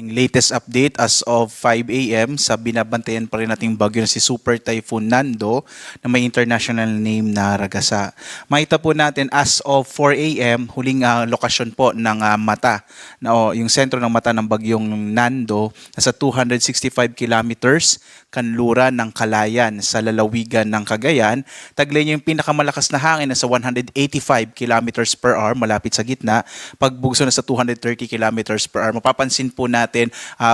Yung latest update as of 5 a.m. sa binabantayan pa rin nating bagyo na si Super Typhoon Nando na may international name na Ragasa. Makita po natin as of 4 a.m. huling lokasyon po ng mata. Yung sentro ng mata ng bagyong Nando nasa 265 kilometers kanluran ng Kalayan sa lalawigan ng Cagayan. Taglay niya yung pinakamalakas na hangin nasa 185 kilometers per hour malapit sa gitna. Pagbugso na sa 230 kilometers per hour. Mapapansin po natin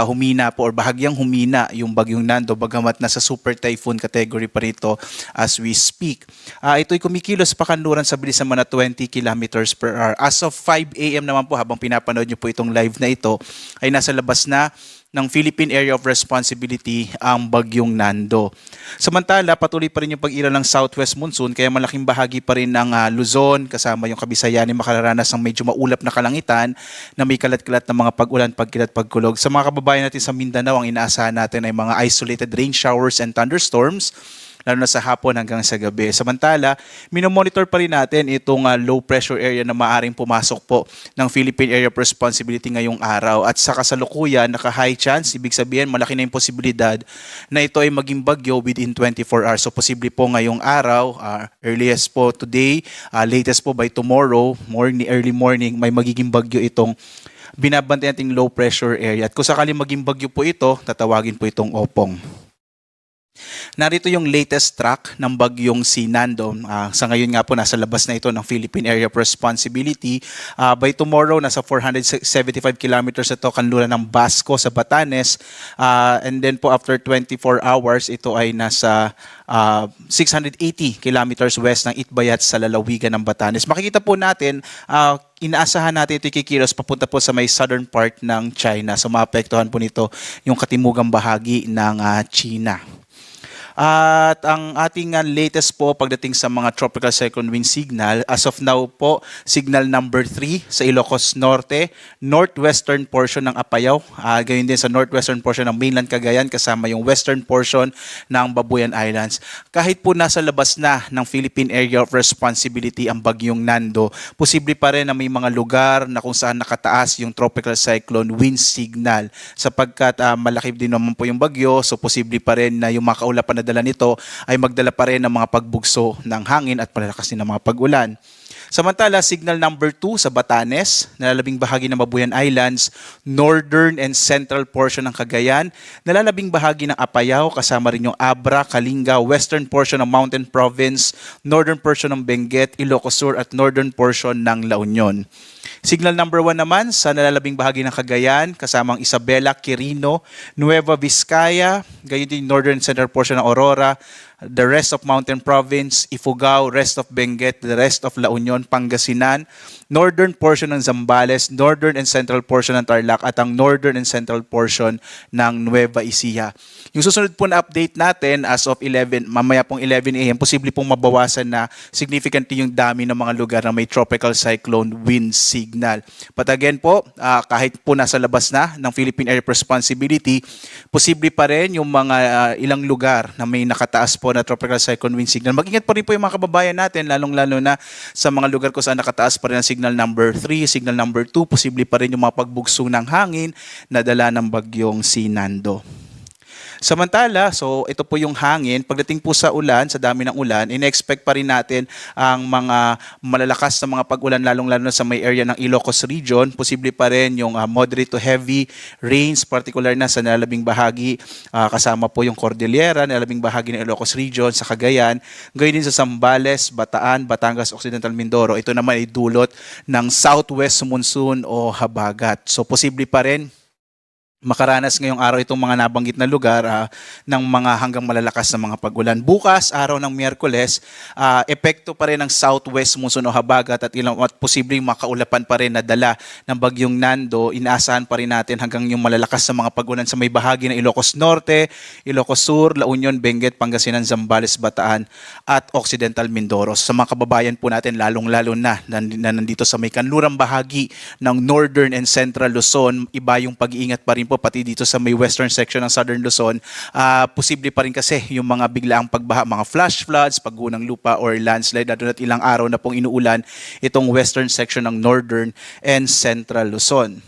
humina po or bahagyang humina yung bagyong Nando bagamat nasa super typhoon category pa rito as we speak. Ito'y kumikilos pa kanluran sa bilis naman na 20 kilometers per hour. As of 5 a.m. naman po habang pinapanood niyo po itong live na ito ay nasa labas na ng Philippine Area of Responsibility ang bagyong Nando. Samantala, patuloy pa rin yung pag-ila ng southwest monsoon kaya malaking bahagi pa rin ng Luzon kasama yung Kabisayan ay makararanas ng medyo maulap na kalangitan na may kalat-kalat na mga pag-ulan, pagkilat, pagkulog. Sa mga kababayan natin sa Mindanao, ang inaasahan natin ay mga isolated rain showers and thunderstorms lalo na sa hapon hanggang sa gabi. Samantala, minomonitor pa rin natin itong low pressure area na maaring pumasok po ng Philippine Area of Responsibility ngayong araw. At sa kasalukuyan, naka-high chance, ibig sabihin malaki na yung posibilidad na ito ay maging bagyo within 24 hours. So posible po ngayong araw, earliest po today, latest po by tomorrow, early morning, may magiging bagyo itong binabantayan nating low pressure area. At kung sakaling maging bagyo po ito, tatawagin po itong Opong. Narito yung latest track ng bagyong si Nando. Sa ngayon nga po, nasa labas na ito ng Philippine Area of Responsibility. By tomorrow, nasa 475 kilometers ito kanluran ng Basco sa Batanes. And then po after 24 hours, ito ay nasa 680 kilometers west ng Itbayat sa lalawigan ng Batanes. Makikita po natin, inaasahan natin ito kikilos papunta po sa may southern part ng China. So maapektuhan po nito yung katimugang bahagi ng China. At ang ating latest po pagdating sa mga tropical cyclone wind signal, as of now po, signal number 3 sa Ilocos Norte, northwestern portion ng Apayao, gayon din sa northwestern portion ng mainland Cagayan kasama yung western portion ng Babuyan Islands. Kahit po nasa labas na ng Philippine Area of Responsibility ang bagyong Nando, posible pa rin na may mga lugar na kung saan nakataas yung tropical cyclone wind signal sapagkat malaki din naman po yung bagyo, so posible pa rin na yung mga kaulapan na dala nito ay magdala pa rin ng mga pagbugso ng hangin at palalakas din ng mga pag-ulan. Samantala, signal number 2 sa Batanes, nalalabing bahagi ng Babuyan Islands, northern and central portion ng Cagayan, nalalabing bahagi ng Apayao, kasama rin yung Abra, Kalinga, western portion ng Mountain Province, northern portion ng Benguet, Ilocos Sur at northern portion ng La Union. Signal number 1 naman sa nalalabing bahagi ng Cagayan, kasamang Isabela, Quirino, Nueva Vizcaya, gayon din northern central portion ng Aurora, the rest of Mountain Province, Ifugao, rest of Benguet, the rest of La Union, Pangasinan, northern portion ng Zambales, northern and central portion ng Tarlac at ang northern and central portion ng Nueva Ecija. Yung susunod po na update natin as of 11, mamaya pong 11 a.m., posible pong mabawasan na significantly yung dami ng mga lugar na may tropical cyclone wind signal. But again po, kahit po nasa labas na ng Philippine Area of Responsibility, posible pa rin yung mga ilang lugar na may nakataas po na tropical cyclone wind signal. Mag-ingat pa rin po yung mga kababayan natin, lalong-lalo na sa mga lugar kung saan nakataas pa rin ang signal number 3, signal number 2, posible pa rin yung mga pagbugso ng hangin na dala ng bagyong si Nando. Samantala, so ito po yung hangin. Pagdating po sa ulan, sa dami ng ulan, ine-expect pa rin natin ang mga malalakas na mga pag-ulan lalong-lalo na sa may area ng Ilocos region. Posible pa rin yung moderate to heavy rains, particular na sa nalalabing bahagi, kasama po yung Cordillera, nalalabing bahagi ng Ilocos region, sa Cagayan. Gayon din sa Zambales, Bataan, Batangas, Occidental Mindoro. Ito naman ay dulot ng southwest monsoon o habagat. So posible pa rin makaranas ngayong araw itong mga nabanggit na lugar ng mga hanggang malalakas na mga pag-ulan. Bukas, araw ng Miyerkules, epekto pa rin ng southwest monsoon o habagat at posibleng makaulapan pa rin na dala ng bagyong Nando. Inaasahan pa rin natin hanggang yung malalakas na mga pag-ulan sa may bahagi ng Ilocos Norte, Ilocos Sur, La Union, Benguet, Pangasinan, Zambales, Bataan at Occidental Mindoro. Sa mga kababayan po natin, lalong-lalo na nandito sa may kanlurang bahagi ng northern and central Luzon, iba yung pag-iingat pa rin po pati dito sa may western section ng Southern Luzon, posible pa rin kasi yung mga biglaang pagbaha, mga flash floods, paggunang lupa or landslide, lalo na't ilang araw na pong inuulan itong western section ng Northern and Central Luzon.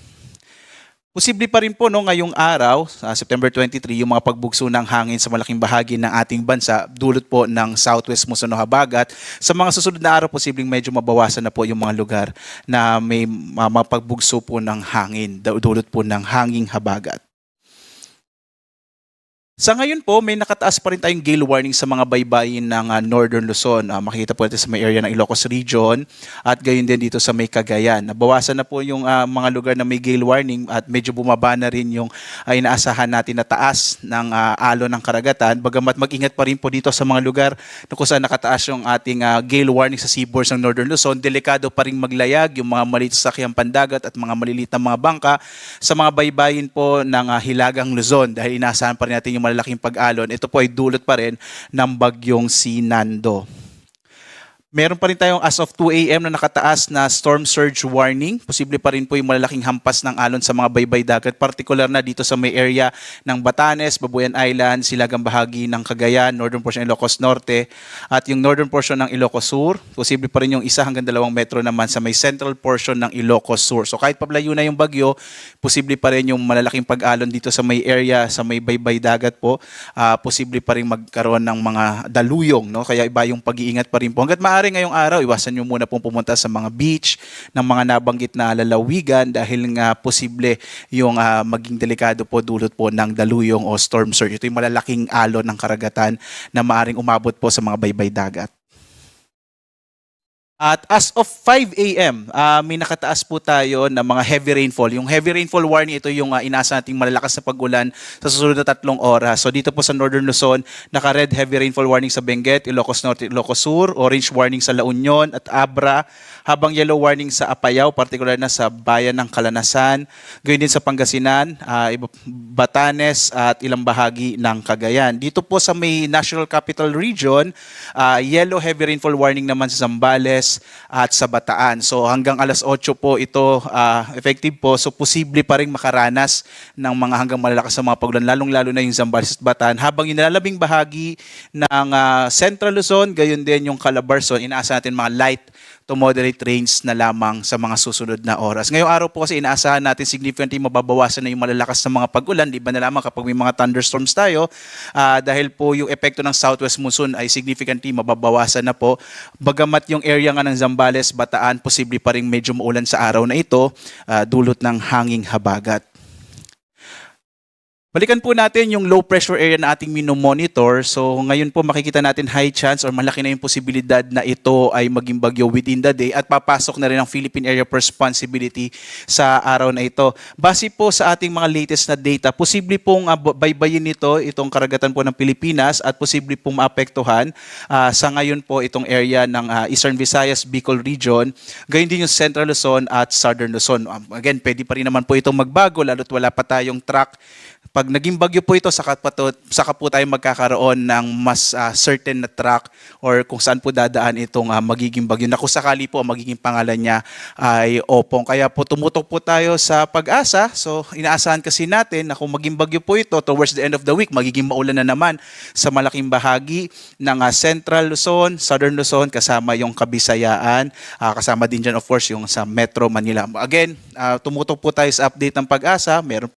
Posible pa rin po no, ngayong araw, sa September 23, yung mga pagbugso ng hangin sa malaking bahagi ng ating bansa, dulot po ng southwest muson o habagat. Sa mga susunod na araw, posibleng medyo mabawasan na po yung mga lugar na may mapagbugso po ng hangin, dulot po ng hanging habagat. Sa ngayon po, may nakataas pa rin tayong gale warning sa mga baybayin ng Northern Luzon. Makikita po natin sa may area ng Ilocos Region at gayon din dito sa may Cagayan. Nabawasan na po yung mga lugar na may gale warning at medyo bumaba na rin yung inaasahan natin na taas ng alon ng karagatan. Bagamat mag-ingat pa rin po dito sa mga lugar na kung saan nakataas yung ating gale warning sa seaboards ng Northern Luzon. Delikado pa rin maglayag yung mga maliit sa sakyang pandagat at mga maliliit na mga bangka sa mga baybayin po ng Hilagang Luzon dahil inaasahan pa rin natin yung malalaking pag-alon. Ito po ay dulot pa rin ng bagyong si Nando. Meron pa rin tayong as of 2 a.m. na nakataas na storm surge warning. Posible pa rin po yung malalaking hampas ng alon sa mga baybay dagat, particular na dito sa may area ng Batanes, Babuyan Island, silagang bahagi ng Cagayan, northern portion ng Ilocos Norte, at yung northern portion ng Ilocos Sur. Posible pa rin yung 1 hanggang 2 metro naman sa may central portion ng Ilocos Sur. So kahit pablayo na yung bagyo, posible pa rin yung malalaking pag-alon dito sa may area, sa may baybay dagat po. Posible pa rin magkaroon ng mga daluyong, no? Kaya iba yung pag-iingat pa rin po. Hanggat ngayong araw, iwasan nyo muna pong pumunta sa mga beach ng mga nabanggit na lalawigan dahil nga posible yung maging delikado po dulot po ng daluyong o storm surge. Ito yung malalaking alon ng karagatan na maaring umabot po sa mga baybay dagat. At as of 5 a.m., may nakataas po tayo ng mga heavy rainfall. Yung heavy rainfall warning, ito yung inaasahan nating malalakas na pag-ulan sa susunod na 3 oras. So dito po sa Northern Luzon, naka-red heavy rainfall warning sa Benguet, Ilocos Norte, Ilocos Sur, orange warning sa La Union at Abra, habang yellow warning sa Apayao, particular na sa bayan ng Calanasan, gayon din sa Pangasinan, Batanes at ilang bahagi ng Cagayan. Dito po sa may National Capital Region, yellow heavy rainfall warning naman sa Zambales at sa Bataan. So hanggang alas 8 po ito effective po. So posible pa rin makaranas ng mga hanggang malalakas na mga pagulan, lalong-lalo na yung Zambales at Bataan. Habang yung nalalabing bahagi ng Central Luzon, gayon din yung Calabarzon, inaasahan natin mga light to moderate rains na lamang sa mga susunod na oras. Ngayong araw po kasi inaasahan natin significantly mababawasan na yung malalakas na mga pag-ulan, di ba na lamang kapag may mga thunderstorms tayo, dahil po yung epekto ng southwest monsoon ay significantly mababawasan na po. Bagamat yung area nga ng Zambales, Bataan, posible pa rin medyo maulan sa araw na ito, dulot ng hanging habagat. Balikan po natin yung low pressure area na ating minomonitor. So ngayon po makikita natin high chance or malaki na yung posibilidad na ito ay maging bagyo within the day at papasok na rin ang Philippine Area of Responsibility sa araw na ito. Base po sa ating mga latest na data, posible pong baybayin nito itong karagatan po ng Pilipinas at posible pong maapektuhan sa ngayon po itong area ng Eastern Visayas, Bicol Region, gayon din yung Central Luzon at Southern Luzon. Again, pwede pa rin naman po itong magbago lalo't wala pa tayong track. Pag naging bagyo po ito, saka po tayo magkakaroon ng mas certain na track or kung saan po dadaan itong magiging bagyo na kung sakali po ang magiging pangalan niya ay Opong. Kaya po tumutok po tayo sa pag-asa. So inaasahan kasi natin na kung maging bagyo po ito, towards the end of the week, magiging maulan na naman sa malaking bahagi ng Central Luzon, Southern Luzon, kasama yung Kabisayaan, kasama din dyan of course yung sa Metro Manila. Again, tumutok po tayo sa update ng pag-asa. Meron